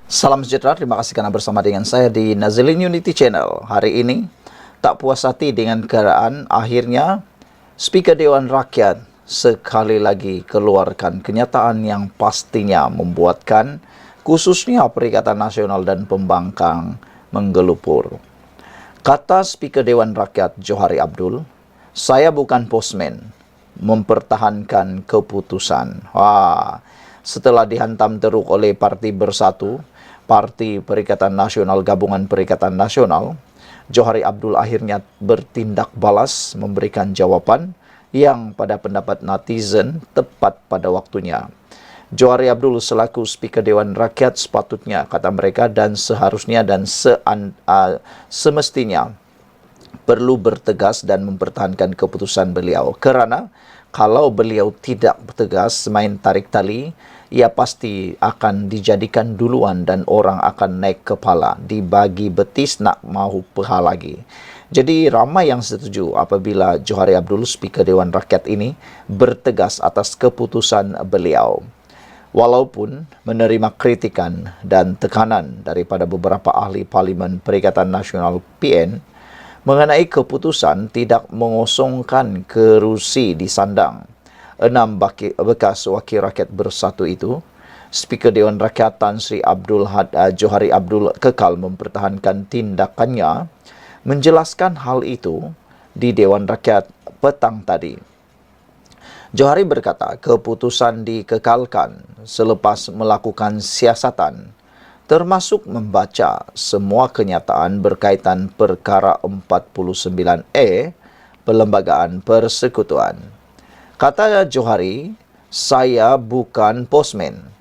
Salam sejahtera, terima kasih karena bersama dengan saya di Nazilin Unity Channel. Hari ini, tak puas hati dengan keadaan, akhirnya Speaker Dewan Rakyat sekali lagi keluarkan kenyataan yang pastinya membuatkan khususnya Perikatan Nasional dan Pembangkang menggelupur. Kata Speaker Dewan Rakyat Johari Abdul, "Saya bukan postman, mempertahankan keputusan." Setelah dihantam teruk oleh Parti Bersatu, Parti Perikatan Nasional, Gabungan Perikatan Nasional, Johari Abdul akhirnya bertindak balas memberikan jawaban yang pada pendapat netizen tepat pada waktunya. Johari Abdul selaku Speaker Dewan Rakyat sepatutnya, kata mereka, dan seharusnya dan semestinya perlu bertegas dan mempertahankan keputusan beliau. Kerana kalau beliau tidak tegas main tarik tali, ia pasti akan dijadikan duluan dan orang akan naik kepala, dibagi betis nak mahu peha lagi. Jadi ramai yang setuju apabila Johari Abdul, Speaker Dewan Rakyat ini, bertegas atas keputusan beliau. Walaupun menerima kritikan dan tekanan daripada beberapa ahli Parlimen Perikatan Nasional PN mengenai keputusan tidak mengosongkan kerusi di sandang 6 bekas wakil rakyat bersatu itu, Speaker Dewan Rakyat Tan Sri Johari Abdul kekal mempertahankan tindakannya, menjelaskan hal itu di Dewan Rakyat petang tadi. Johari berkata keputusan dikekalkan selepas melakukan siasatan, termasuk membaca semua kenyataan berkaitan perkara 49A Perlembagaan Persekutuan. Kata Johari, "Saya bukan postman.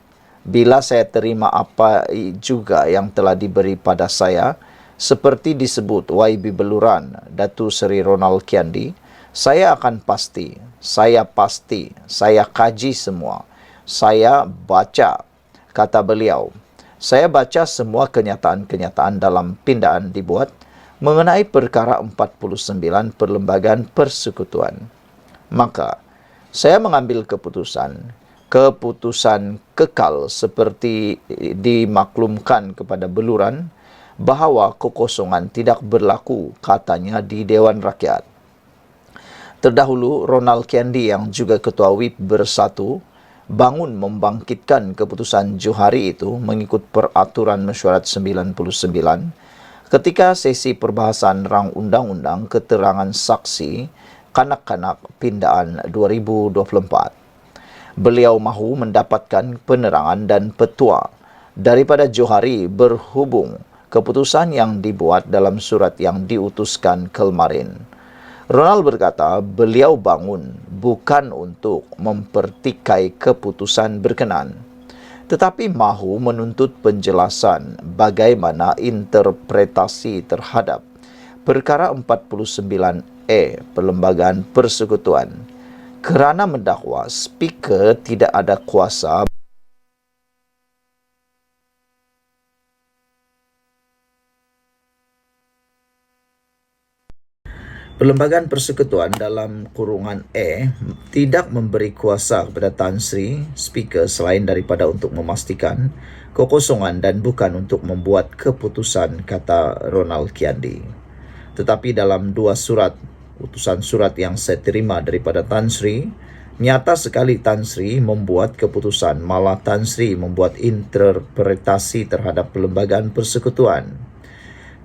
Bila saya terima apa juga yang telah diberi pada saya, seperti disebut YB Beluran, Datu Seri Ronald Kiandi, saya akan pasti, saya kaji semua. Saya baca," kata beliau. "Saya baca semua kenyataan-kenyataan dalam pindaan dibuat mengenai perkara 49 Perlembagaan Persekutuan. Maka, saya mengambil keputusan kekal seperti dimaklumkan kepada Beluran bahawa kekosongan tidak berlaku," katanya di Dewan Rakyat. Terdahulu, Ronald Kiandi yang juga Ketua WIP Bersatu bangun membangkitkan keputusan Johari itu mengikut Peraturan Mesyuarat 99 ketika sesi perbahasan rang undang-undang keterangan saksi kanak-kanak pindaan 2024. Beliau mahu mendapatkan penerangan dan petua daripada Johari berhubung keputusan yang dibuat dalam surat yang diutuskan kemarin. Ronald berkata beliau bangun bukan untuk mempertikai keputusan berkenan, tetapi mahu menuntut penjelasan bagaimana interpretasi terhadap perkara 49A Perlembagaan Persekutuan, kerana mendakwa Speaker tidak ada kuasa Perlembagaan Persekutuan dalam kurungan A tidak memberi kuasa kepada Tan Sri Speaker selain daripada untuk memastikan kekosongan dan bukan untuk membuat keputusan, kata Ronald Kiandi. Tetapi dalam dua utusan surat yang saya terima daripada Tan Sri, nyata sekali Tan Sri membuat keputusan, malah Tan Sri membuat interpretasi terhadap Perlembagaan Persekutuan.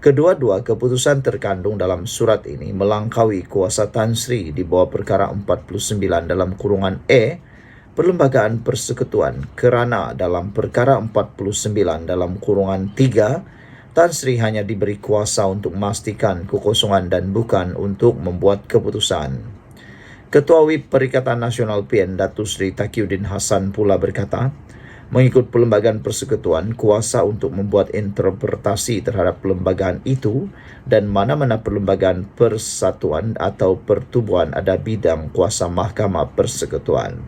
Kedua-dua keputusan terkandung dalam surat ini melangkaui kuasa Tan Sri di bawah perkara 49 dalam kurungan A Perlembagaan Persekutuan, kerana dalam perkara 49 dalam kurungan 3 Tan Sri hanya diberi kuasa untuk memastikan kekosongan dan bukan untuk membuat keputusan. Ketua WIP Perikatan Nasional PN Datu Sri Taqiyuddin Hasan pula berkata, mengikut Perlembagaan Persekutuan, kuasa untuk membuat interpretasi terhadap perlembagaan itu dan mana-mana perlembagaan persatuan atau pertubuhan ada bidang kuasa Mahkamah Persekutuan.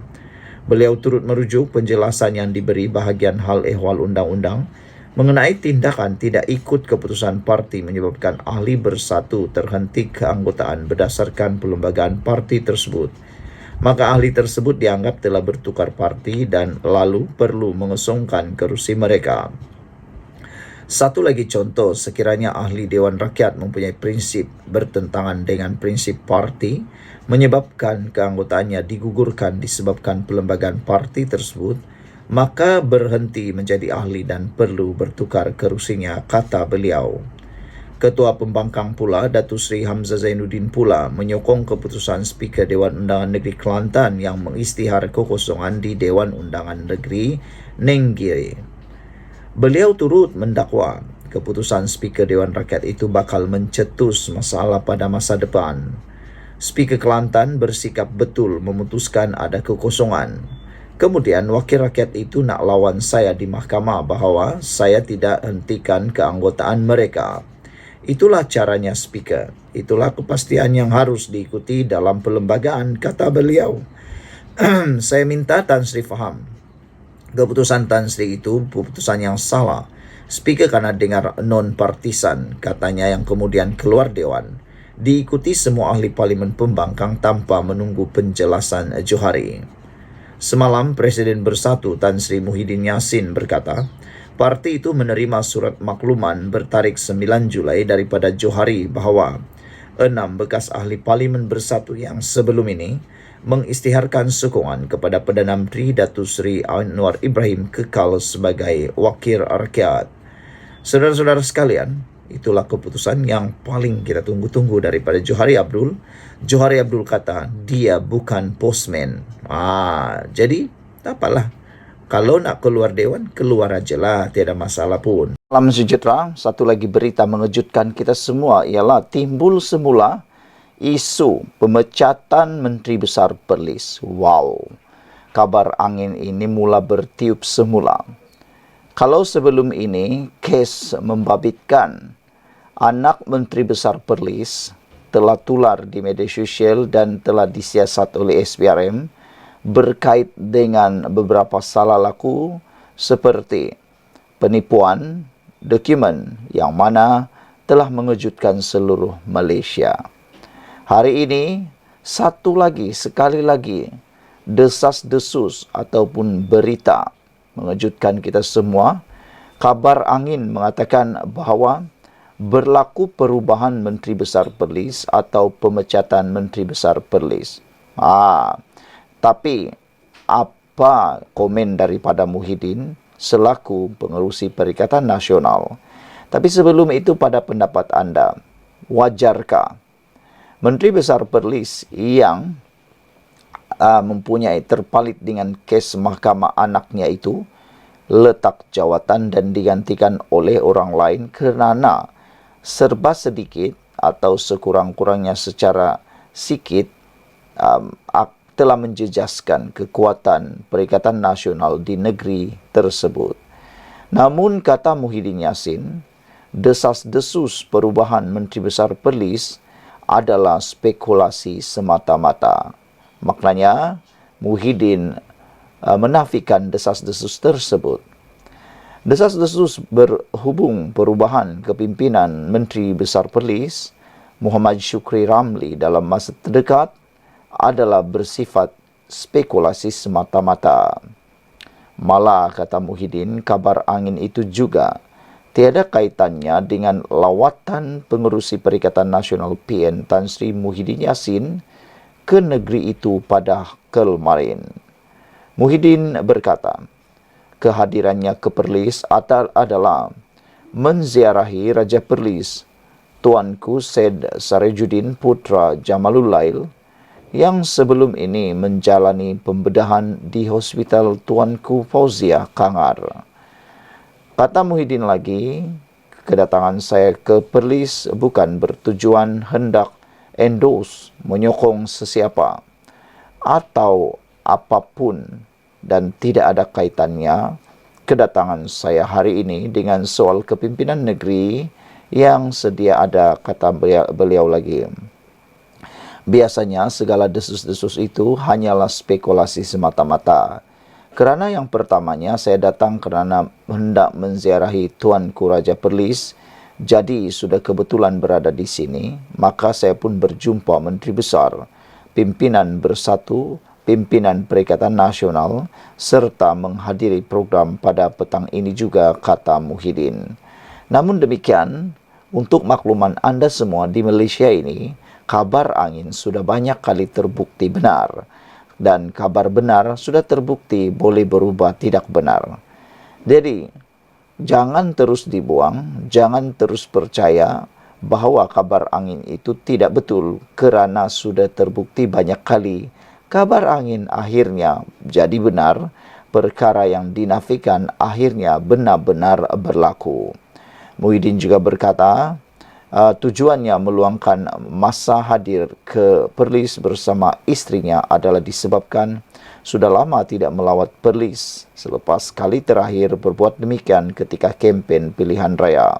Beliau turut merujuk penjelasan yang diberi bahagian hal ehwal undang-undang mengenai tindakan tidak ikut keputusan parti menyebabkan ahli bersatu terhenti keanggotaan berdasarkan perlembagaan parti tersebut. Maka ahli tersebut dianggap telah bertukar parti dan lalu perlu mengosongkan kerusi mereka. Satu lagi contoh, sekiranya ahli Dewan Rakyat mempunyai prinsip bertentangan dengan prinsip parti, menyebabkan keanggotaannya digugurkan disebabkan pelembagaan parti tersebut, maka berhenti menjadi ahli dan perlu bertukar kerusinya, kata beliau. Ketua Pembangkang pula, Datuk Seri Hamzah Zainuddin pula menyokong keputusan Speaker Dewan Undangan Negeri Kelantan yang mengisytihar kekosongan di Dewan Undangan Negeri Nenggiri. Beliau turut mendakwa keputusan Speaker Dewan Rakyat itu bakal mencetus masalah pada masa depan. Speaker Kelantan bersikap betul memutuskan ada kekosongan. Kemudian wakil rakyat itu nak lawan saya di mahkamah bahawa saya tidak hentikan keanggotaan mereka. Itulah caranya speaker. Itulah kepastian yang harus diikuti dalam perlembagaan, kata beliau. Saya minta Tan Sri faham. Keputusan Tan Sri itu keputusan yang salah. Speaker kerana dengar non-partisan, katanya, yang kemudian keluar Dewan. Diikuti semua ahli Parlimen Pembangkang tanpa menunggu penjelasan Johari. Semalam, Presiden Bersatu Tan Sri Muhyiddin Yassin berkata, parti itu menerima surat makluman bertarikh 9 Julai daripada Johari bahawa 6 bekas ahli Parlimen Bersatu yang sebelum ini mengisytiharkan sokongan kepada Perdana Menteri Datuk Seri Anwar Ibrahim kekal sebagai wakil rakyat. Saudara-saudara sekalian, itulah keputusan yang paling kita tunggu-tunggu daripada Johari Abdul. Johari Abdul kata dia bukan postman. Jadi tak apalah. Kalau nak keluar Dewan, keluar ajalah, tiada masalah pun. Salam sejahtera, satu lagi berita mengejutkan kita semua ialah timbul semula isu pemecatan Menteri Besar Perlis. Wow, kabar angin ini mula bertiup semula. Kalau sebelum ini kes membabitkan anak Menteri Besar Perlis telah tular di media sosial dan telah disiasat oleh SPRM, berkait dengan beberapa salah laku seperti penipuan dokumen yang mana telah mengejutkan seluruh Malaysia. Hari ini, sekali lagi, desas-desus ataupun berita mengejutkan kita semua. Kabar angin mengatakan bahawa berlaku perubahan Menteri Besar Perlis atau pemecatan Menteri Besar Perlis. Tapi apa komen daripada Muhyiddin selaku pengerusi Perikatan Nasional? Tapi sebelum itu, pada pendapat anda, wajarkah Menteri Besar Perlis yang mempunyai terpalit dengan kes mahkamah anaknya itu letak jawatan dan digantikan oleh orang lain kerana serba sedikit atau sekurang-kurangnya secara sikit telah menjejaskan kekuatan Perikatan Nasional di negeri tersebut. Namun, kata Muhyiddin Yassin, desas-desus perubahan Menteri Besar Perlis adalah spekulasi semata-mata. Maknanya, Muhyiddin menafikan desas-desus tersebut. Desas-desus berhubung perubahan kepimpinan Menteri Besar Perlis, Muhammad Shukri Ramli, dalam masa terdekat adalah bersifat spekulasi semata-mata. Malah, kata Muhyiddin, kabar angin itu juga tiada kaitannya dengan lawatan pengerusi Perikatan Nasional PN Tan Sri Muhyiddin Yassin ke negeri itu pada kemarin. Muhyiddin berkata, kehadirannya ke Perlis adalah menziarahi Raja Perlis, Tuanku Syed Sarajuddin Putra Jamalul Lail, yang sebelum ini menjalani pembedahan di Hospital Tuanku Fauziah Kangar. Kata Muhyiddin lagi, kedatangan saya ke Perlis bukan bertujuan hendak endorse, menyokong sesiapa atau apapun, dan tidak ada kaitannya kedatangan saya hari ini dengan soal kepimpinan negeri yang sedia ada, kata beliau lagi. Biasanya segala desus-desus itu hanyalah spekulasi semata-mata. Kerana yang pertamanya saya datang kerana hendak menziarahi Tuanku Raja Perlis, jadi sudah kebetulan berada di sini, maka saya pun berjumpa Menteri Besar, pimpinan Bersatu, pimpinan Perikatan Nasional, serta menghadiri program pada petang ini juga, kata Muhyiddin. Namun demikian, untuk makluman Anda semua di Malaysia ini, kabar angin sudah banyak kali terbukti benar. Dan kabar benar sudah terbukti boleh berubah tidak benar. Jadi, jangan terus dibuang, jangan terus percaya bahwa kabar angin itu tidak betul kerana sudah terbukti banyak kali kabar angin akhirnya jadi benar, perkara yang dinafikan akhirnya benar-benar berlaku. Muhyiddin juga berkata, tujuannya meluangkan masa hadir ke Perlis bersama istrinya adalah disebabkan sudah lama tidak melawat Perlis selepas kali terakhir berbuat demikian ketika kempen pilihan raya.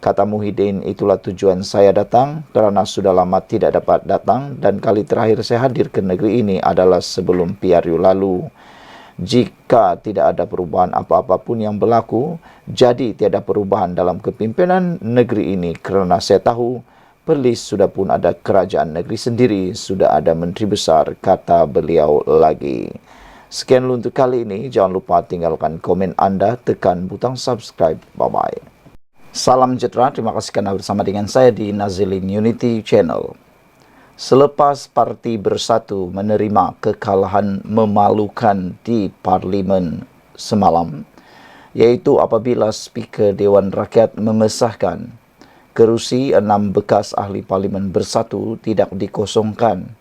Kata Muhyiddin, itulah tujuan saya datang kerana sudah lama tidak dapat datang dan kali terakhir saya hadir ke negeri ini adalah sebelum PRU lalu. Jika tidak ada perubahan apa-apa pun yang berlaku, jadi tiada perubahan dalam kepimpinan negeri ini kerana saya tahu Perlis sudah pun ada kerajaan negeri sendiri, sudah ada menteri besar, kata beliau lagi. Sekian dulu untuk kali ini, jangan lupa tinggalkan komen anda, tekan butang subscribe. Bye-bye. Salam sejahtera, terima kasih kerana bersama dengan saya di Nazilin Unity Channel. Selepas Parti Bersatu menerima kekalahan memalukan di Parlimen semalam, iaitu apabila Speaker Dewan Rakyat mengesahkan kerusi 6 bekas ahli Parlimen Bersatu tidak dikosongkan,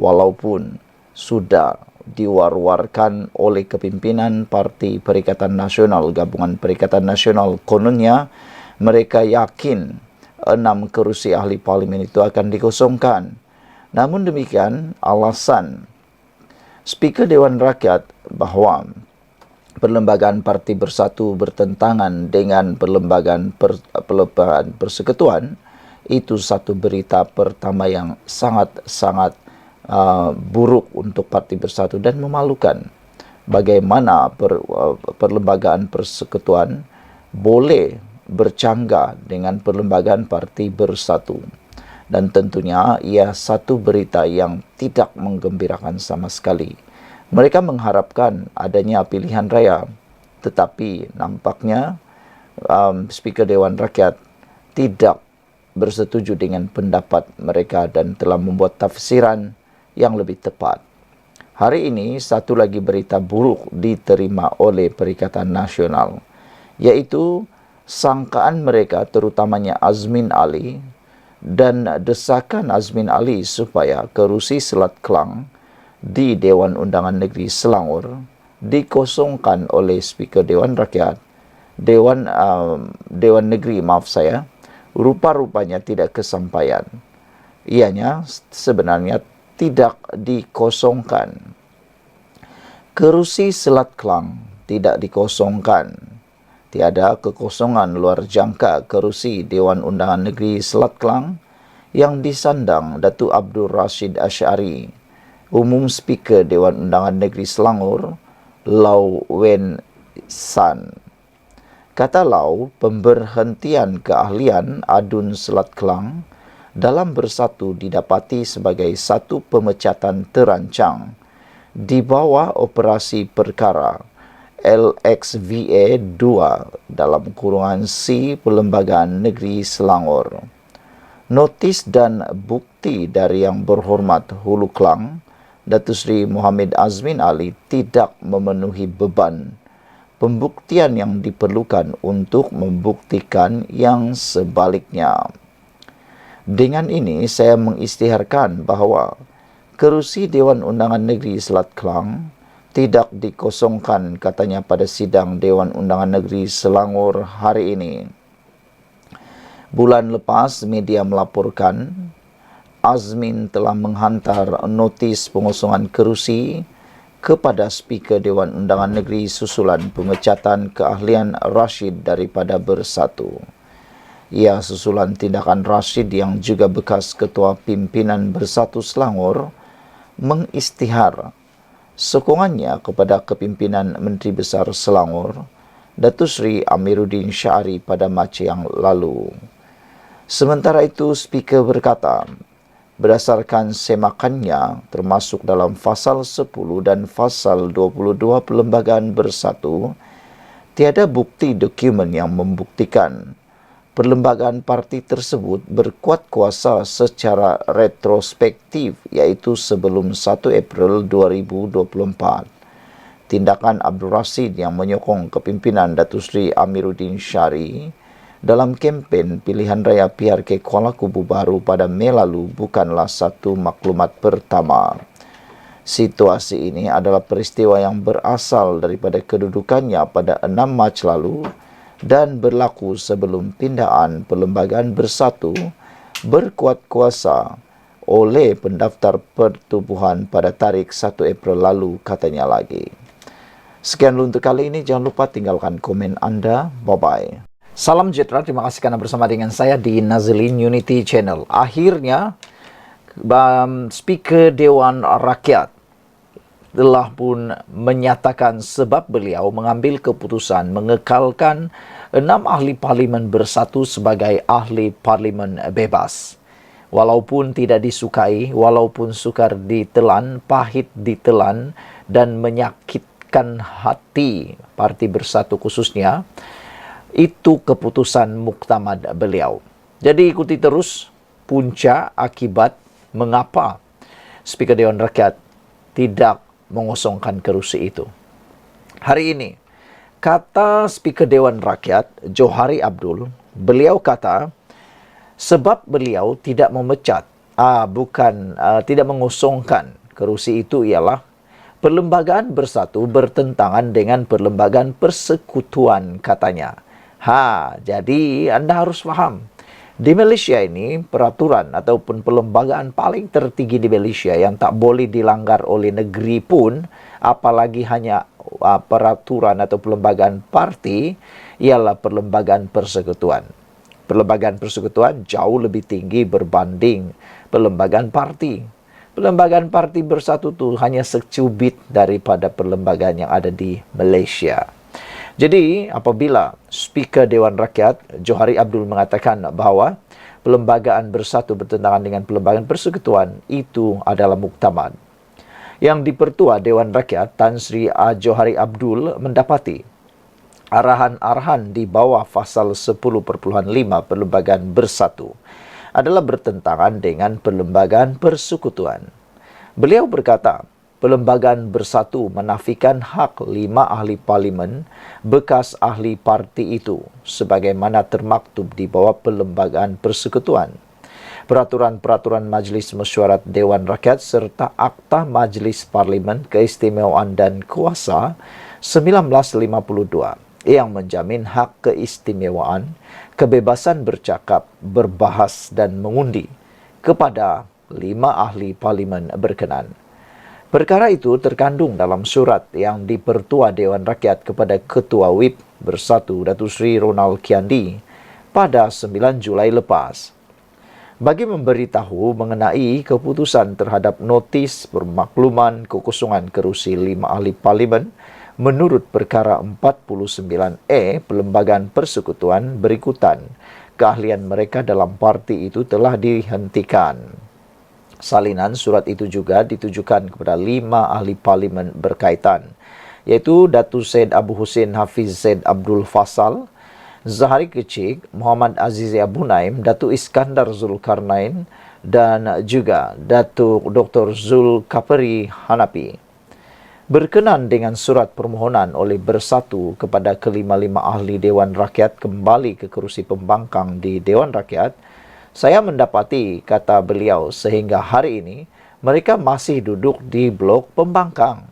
walaupun sudah diwar-warkan oleh kepimpinan Parti Perikatan Nasional, Gabungan Perikatan Nasional, kononnya mereka yakin 6 kerusi ahli Parlimen itu akan dikosongkan. Namun demikian, alasan Speaker Dewan Rakyat bahawa Perlembagaan Parti Bersatu bertentangan dengan Perlembagaan Persekutuan itu satu berita pertama yang sangat-sangat buruk untuk Parti Bersatu dan memalukan. Bagaimana Perlembagaan Persekutuan boleh bercanggah dengan Perlembagaan Parti Bersatu? Dan tentunya ia satu berita yang tidak menggembirakan sama sekali. Mereka mengharapkan adanya pilihan raya, tetapi nampaknya Speaker Dewan Rakyat tidak bersetuju dengan pendapat mereka dan telah membuat tafsiran yang lebih tepat. Hari ini satu lagi berita buruk diterima oleh Perikatan Nasional, iaitu sangkaan mereka terutamanya Azmin Ali dan desakan Azmin Ali supaya kerusi Selat Kelang di Dewan Undangan Negeri Selangor dikosongkan oleh Speaker Dewan Rakyat, Dewan Negeri, rupa-rupanya tidak kesampaian. Ianya sebenarnya tidak dikosongkan. Kerusi Selat Kelang tidak dikosongkan. Tiada kekosongan luar jangka kerusi Dewan Undangan Negeri Selat Kelang yang disandang Datuk Abdul Rashid Ash'ari, Umum Speaker Dewan Undangan Negeri Selangor, Lau Wen San. Kata Lau, pemberhentian keahlian Adun Selat Kelang dalam Bersatu didapati sebagai satu pemecatan terancang di bawah operasi perkara LXVA 2 dalam kurungan C Perlembagaan Negeri Selangor. Notis dan bukti dari Yang Berhormat Hulu Kelang, Datuk Seri Mohammed Azmin Ali tidak memenuhi beban pembuktian yang diperlukan untuk membuktikan yang sebaliknya. Dengan ini, saya mengisytiharkan bahawa kerusi Dewan Undangan Negeri Selat Kelang tidak dikosongkan, katanya pada sidang Dewan Undangan Negeri Selangor hari ini. Bulan lepas, media melaporkan Azmin telah menghantar notis pengosongan kerusi kepada Speaker Dewan Undangan Negeri susulan pemecatan keahlian Rashid daripada Bersatu. Ia susulan tindakan Rashid yang juga bekas Ketua Pimpinan Bersatu Selangor mengisytihar sokongannya kepada kepimpinan Menteri Besar Selangor, Datuk Seri Amiruddin Syari pada Mac yang lalu. Sementara itu, Speaker berkata, berdasarkan semakannya termasuk dalam Fasal 10 dan Fasal 22 Perlembagaan Bersatu, tiada bukti dokumen yang membuktikan Perlembagaan parti tersebut berkuat kuasa secara retrospektif, yaitu sebelum 1 April 2024. Tindakan Abdul Rashid yang menyokong kepimpinan Datuk Seri Amiruddin Syari dalam kempen pilihan raya PRK Kuala Kubu Baru pada Mei lalu bukanlah satu maklumat pertama. Situasi ini adalah peristiwa yang berasal daripada kedudukannya pada 6 Mac lalu dan berlaku sebelum pindaan Perlembagaan Bersatu berkuat kuasa oleh pendaftar pertubuhan pada tarikh 1 April lalu, katanya lagi. Sekian dulu untuk kali ini. Jangan lupa tinggalkan komen Anda. Bye-bye. Salam sejahtera. Terima kasih karena bersama dengan saya di Nazlin Unity Channel. Akhirnya, Speaker Dewan Rakyat telah pun menyatakan sebab beliau mengambil keputusan mengekalkan 6 ahli parlimen bersatu sebagai ahli parlimen bebas. Walaupun tidak disukai, walaupun sukar ditelan, pahit ditelan, dan menyakitkan hati Parti Bersatu khususnya, itu keputusan muktamad beliau. Jadi ikuti terus punca akibat mengapa Speaker Dewan Rakyat tidak mengosongkan kerusi itu. Hari ini, kata Speaker Dewan Rakyat, Johari Abdul, beliau kata, sebab beliau tidak memecat, tidak mengosongkan kerusi itu ialah Perlembagaan Bersatu bertentangan dengan Perlembagaan Persekutuan, katanya. Jadi Anda harus faham. Di Malaysia ini, peraturan ataupun perlembagaan paling tertinggi di Malaysia yang tak boleh dilanggar oleh negeri pun, apalagi hanya peraturan atau perlembagaan parti, ialah Perlembagaan Persekutuan. Perlembagaan Persekutuan jauh lebih tinggi berbanding perlembagaan parti. Perlembagaan Parti Bersatu itu hanya secubit daripada perlembagaan yang ada di Malaysia. Jadi, apabila Speaker Dewan Rakyat, Johari Abdul, mengatakan bahawa Perlembagaan Bersatu bertentangan dengan Perlembagaan Persekutuan, itu adalah muktamad. Yang Dipertua Dewan Rakyat, Tan Sri Johari Abdul, mendapati arahan-arahan di bawah pasal 10.5 Perlembagaan Bersatu adalah bertentangan dengan Perlembagaan Persekutuan. Beliau berkata, Perlembagaan Bersatu menafikan hak 5 ahli parlimen bekas ahli parti itu sebagaimana termaktub di bawah Perlembagaan Persekutuan. Peraturan-peraturan Majlis Mesyuarat Dewan Rakyat serta Akta Majlis Parlimen Keistimewaan dan Kuasa 1952 yang menjamin hak keistimewaan, kebebasan bercakap, berbahas dan mengundi kepada 5 ahli parlimen berkenan. Perkara itu terkandung dalam surat yang Dipertua Dewan Rakyat kepada Ketua WIP Bersatu Datuk Seri Ronald Kiandi pada 9 Julai lepas. Bagi memberitahu mengenai keputusan terhadap notis permakluman kekosongan kerusi 5 ahli parlimen menurut perkara 49E Perlembagaan Persekutuan berikutan, keahlian mereka dalam parti itu telah dihentikan. Salinan surat itu juga ditujukan kepada 5 ahli parlimen berkaitan, iaitu Datuk Syed Abu Hussein Hafiz Zaid Abdul Fasal, Zahari Kecik, Muhammad Aziz Abu Naim, Datuk Iskandar Zulkarnain dan juga Datuk Dr. Zulkafli Hanafi. Berkenan dengan surat permohonan oleh Bersatu kepada kelima-lima ahli Dewan Rakyat kembali ke kerusi pembangkang di Dewan Rakyat, saya mendapati, kata beliau, sehingga hari ini mereka masih duduk di blok pembangkang.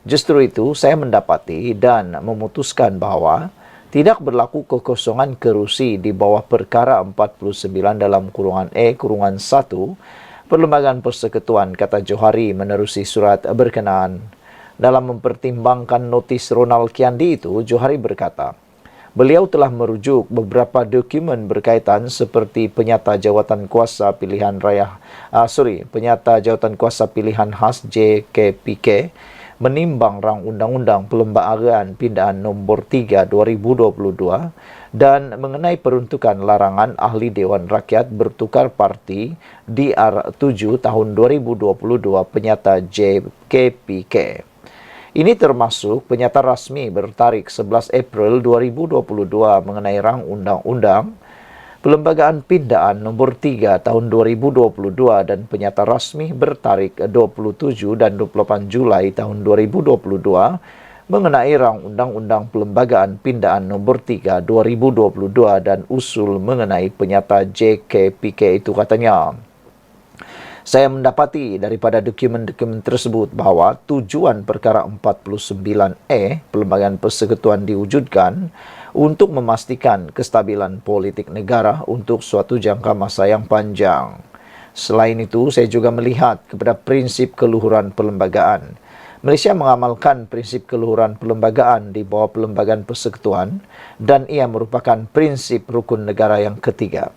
Justru itu saya mendapati dan memutuskan bahawa tidak berlaku kekosongan kerusi di bawah perkara 49 dalam kurungan kurungan 1 Perlembagaan Persekutuan, kata Johari menerusi surat berkenaan. Dalam mempertimbangkan notis Ronald Kiandi itu, Johari berkata, beliau telah merujuk beberapa dokumen berkaitan seperti penyata jawatan kuasa pilihan khas JKPK, menimbang rang Undang-Undang Perlembagaan Pindaan Nombor 3 2022 dan mengenai peruntukan larangan ahli Dewan Rakyat bertukar parti DR7 tahun 2022 penyata JKPK. Ini termasuk penyata rasmi bertarikh 11 April 2022 mengenai rang undang-undang Pelembagaan Pindaan Nomor 3 Tahun 2022 dan Penyata Rasmi bertarik 27 dan 28 Julai Tahun 2022 mengenai rang Undang-Undang Pelembagaan Pindaan Nomor 3 2022 dan usul mengenai Penyata JKPK itu katanya. Saya mendapati daripada dokumen-dokumen tersebut bahawa tujuan perkara 49E Pelembagaan Persekutuan diwujudkan untuk memastikan kestabilan politik negara untuk suatu jangka masa yang panjang. Selain itu, saya juga melihat kepada prinsip keluhuran perlembagaan. Malaysia mengamalkan prinsip keluhuran perlembagaan di bawah Pelembagaan Persekutuan dan ia merupakan prinsip rukun negara yang ketiga.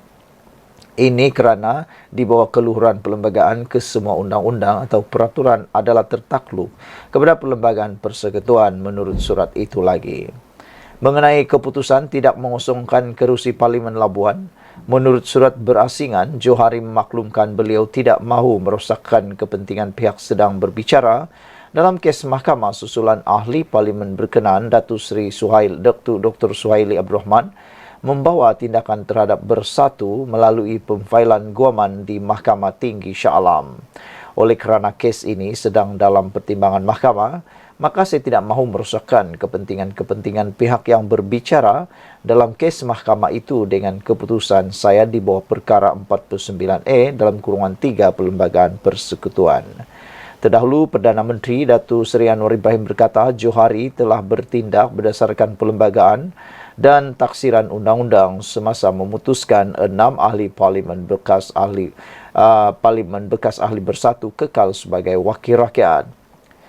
Ini kerana di bawah keluhuran perlembagaan kesemua undang-undang atau peraturan adalah tertakluk kepada Perlembagaan Persekutuan menurut surat itu lagi. Mengenai keputusan tidak mengosongkan kerusi Parlimen Labuan, menurut surat berasingan, Johari memaklumkan beliau tidak mahu merosakkan kepentingan pihak sedang berbicara dalam kes mahkamah susulan ahli Parlimen berkenaan Datuk Seri Dr. Suhaili Abdul Rahman membawa tindakan terhadap Bersatu melalui pemfailan guaman di Mahkamah Tinggi Shah Alam. Oleh kerana kes ini sedang dalam pertimbangan mahkamah, maka saya tidak mahu merosakkan kepentingan-kepentingan pihak yang berbicara dalam kes mahkamah itu dengan keputusan saya di bawah perkara 49E dalam kurungan 3 Perlembagaan Persekutuan. Terdahulu, Perdana Menteri Datuk Seri Anwar Ibrahim berkata Johari telah bertindak berdasarkan perlembagaan dan taksiran undang-undang semasa memutuskan 6 ahli Parlimen bekas ahli Bersatu kekal sebagai wakil rakyat.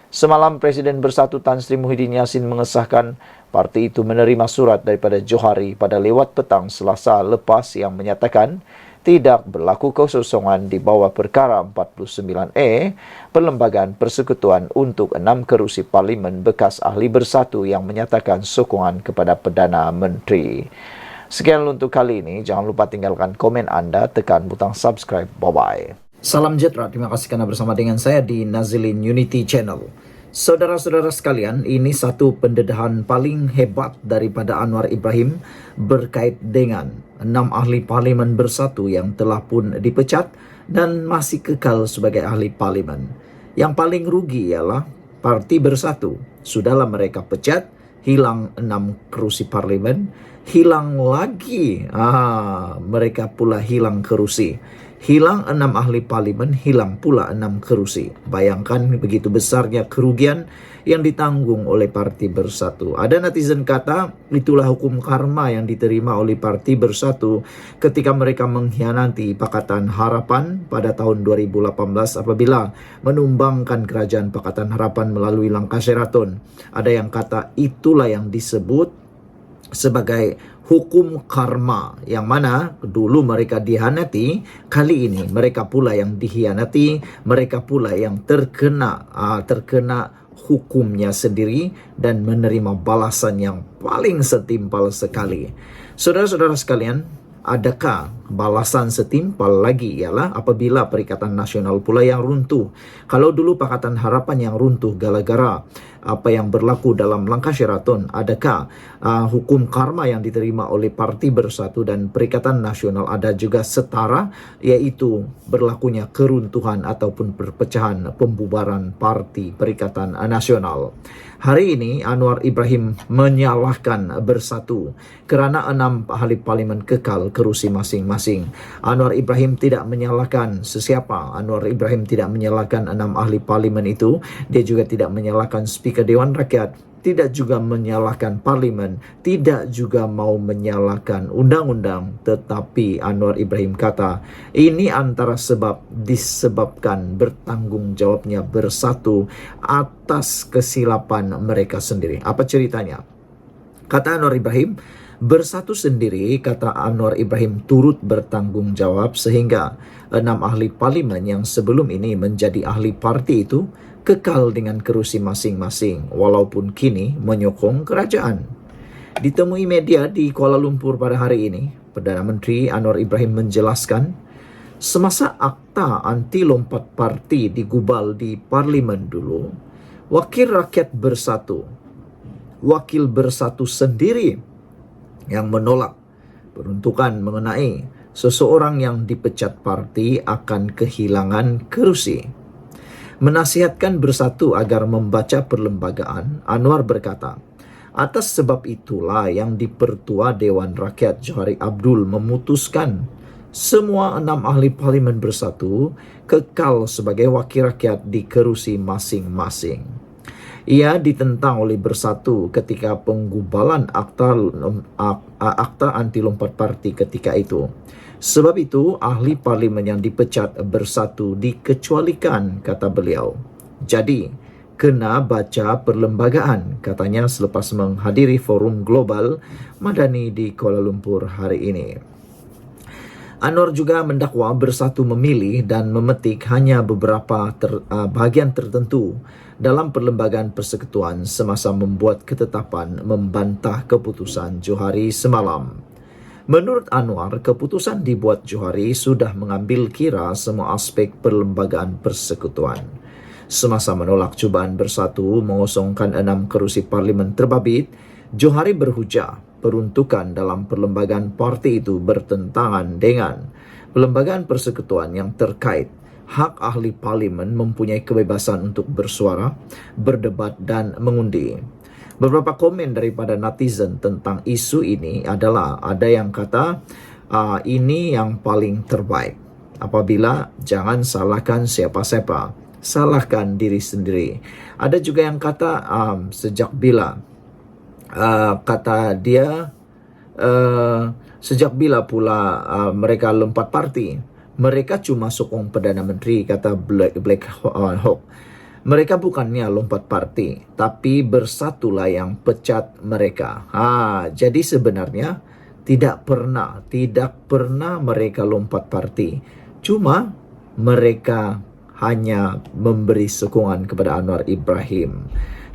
Semalam Presiden Bersatu Tan Sri Muhyiddin Yassin mengesahkan parti itu menerima surat daripada Johari pada lewat petang Selasa lepas yang menyatakan tidak berlaku kekosongan di bawah perkara 49E Perlembagaan Persekutuan untuk 6 kerusi Parlimen bekas ahli Bersatu yang menyatakan sokongan kepada Perdana Menteri. Sekian untuk kali ini. Jangan lupa tinggalkan komen anda, tekan butang subscribe. Bye-bye. Salam sejahtera. Terima kasih kerana bersama dengan saya di Nazilin Unity Channel. Saudara-saudara sekalian, ini satu pendedahan paling hebat daripada Anwar Ibrahim berkait dengan 6 ahli Parlimen Bersatu yang telah pun dipecat dan masih kekal sebagai ahli Parlimen. Yang paling rugi ialah Parti Bersatu. Sudahlah mereka pecat, hilang 6 kerusi Parlimen, hilang lagi mereka pula hilang kerusi. Hilang 6 ahli Parlimen, hilang pula 6 kerusi. Bayangkan begitu besarnya kerugian yang ditanggung oleh Parti Bersatu. Ada netizen kata, itulah hukum karma yang diterima oleh Parti Bersatu ketika mereka mengkhianati Pakatan Harapan pada tahun 2018 apabila menumbangkan kerajaan Pakatan Harapan melalui langkah Sheraton. Ada yang kata itulah yang disebut sebagai hukum karma, yang mana dulu mereka dihianati, kali ini mereka pula yang dihianati, mereka pula yang terkena hukumnya sendiri dan menerima balasan yang paling setimpal sekali. Saudara-saudara sekalian, adakah balasan setimpal lagi ialah apabila Perikatan Nasional pula yang runtuh. Kalau dulu Pakatan Harapan yang runtuh gara-gara apa yang berlaku dalam langkah Sheraton, adakah hukum karma yang diterima oleh Parti Bersatu dan Perikatan Nasional ada juga setara, iaitu berlakunya keruntuhan ataupun perpecahan pembubaran Parti Perikatan Nasional. Hari ini Anwar Ibrahim menyalahkan Bersatu kerana 6 ahli Parlimen kekal kerusi masing-masing. Anwar Ibrahim tidak menyalahkan sesiapa. Anwar Ibrahim tidak menyalahkan 6 ahli Parlimen itu. Dia juga tidak menyalahkan Speaker Dewan Rakyat, tidak juga menyalahkan Parlimen, tidak juga mau menyalahkan undang-undang. Tetapi Anwar Ibrahim kata, ini antara sebab disebabkan bertanggungjawabnya Bersatu atas kesilapan mereka sendiri. Apa ceritanya? Kata Anwar Ibrahim, Bersatu sendiri, kata Anwar Ibrahim, turut bertanggungjawab sehingga 6 ahli Parlimen yang sebelum ini menjadi ahli parti itu kekal dengan kerusi masing-masing walaupun kini menyokong kerajaan. Ditemui media di Kuala Lumpur pada hari ini, Perdana Menteri Anwar Ibrahim menjelaskan semasa akta anti lompat parti digubal di Parlimen dulu, Wakil Rakyat Bersatu, Wakil Bersatu sendiri yang menolak peruntukan mengenai seseorang yang dipecat parti akan kehilangan kerusi. Menasihatkan bersatu agar membaca perlembagaan, Anwar berkata, atas sebab itulah yang Dipertua Dewan Rakyat Johari Abdul memutuskan semua 6 ahli parlimen bersatu kekal sebagai wakil rakyat di kerusi masing-masing. Ia ditentang oleh Bersatu ketika penggubalan akta anti lompat parti ketika itu. Sebab itu, ahli parlimen yang dipecat Bersatu dikecualikan, kata beliau. Jadi, kena baca perlembagaan, katanya selepas menghadiri forum global Madani di Kuala Lumpur hari ini. Anwar juga mendakwa Bersatu memilih dan memetik hanya beberapa bahagian tertentu dalam perlembagaan persekutuan semasa membuat ketetapan membantah keputusan Johari semalam. Menurut Anwar, keputusan dibuat Johari sudah mengambil kira semua aspek perlembagaan persekutuan. Semasa menolak cubaan Bersatu mengosongkan 6 kerusi parlimen terbabit, Johari berhujah peruntukan dalam perlembagaan parti itu bertentangan dengan perlembagaan persekutuan yang terkait hak ahli parlimen mempunyai kebebasan untuk bersuara, berdebat dan mengundi. Beberapa komen daripada netizen tentang isu ini adalah ada yang kata ini yang paling terbaik. Apabila jangan salahkan siapa-siapa, salahkan diri sendiri. Ada juga yang kata sejak bila kata dia sejak bila pula mereka lompat parti. Mereka cuma sokong Perdana Menteri, kata Black Hawk. Mereka bukannya lompat parti, tapi Bersatulah yang pecat mereka. Jadi sebenarnya tidak pernah mereka lompat parti. Cuma mereka hanya memberi sokongan kepada Anwar Ibrahim.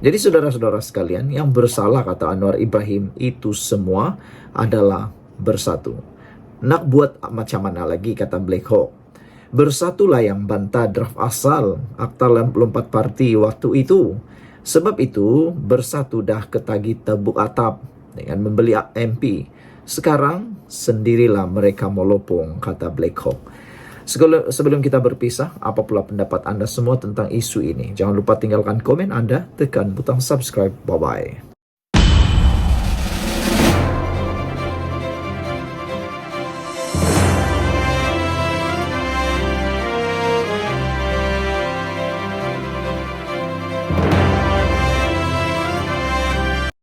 Jadi saudara-saudara sekalian, yang bersalah, kata Anwar Ibrahim, itu semua adalah Bersatu. Nak buat macam mana lagi, kata Black Hawk. Bersatulah yang bantah draft asal akta lompat parti waktu itu. Sebab itu, Bersatu dah ketagi tebuk atap dengan membeli MP. Sekarang, sendirilah mereka melopong, kata Black Hawk. Sebelum kita berpisah, apa pula pendapat anda semua tentang isu ini? Jangan lupa tinggalkan komen anda, tekan butang subscribe. Bye-bye.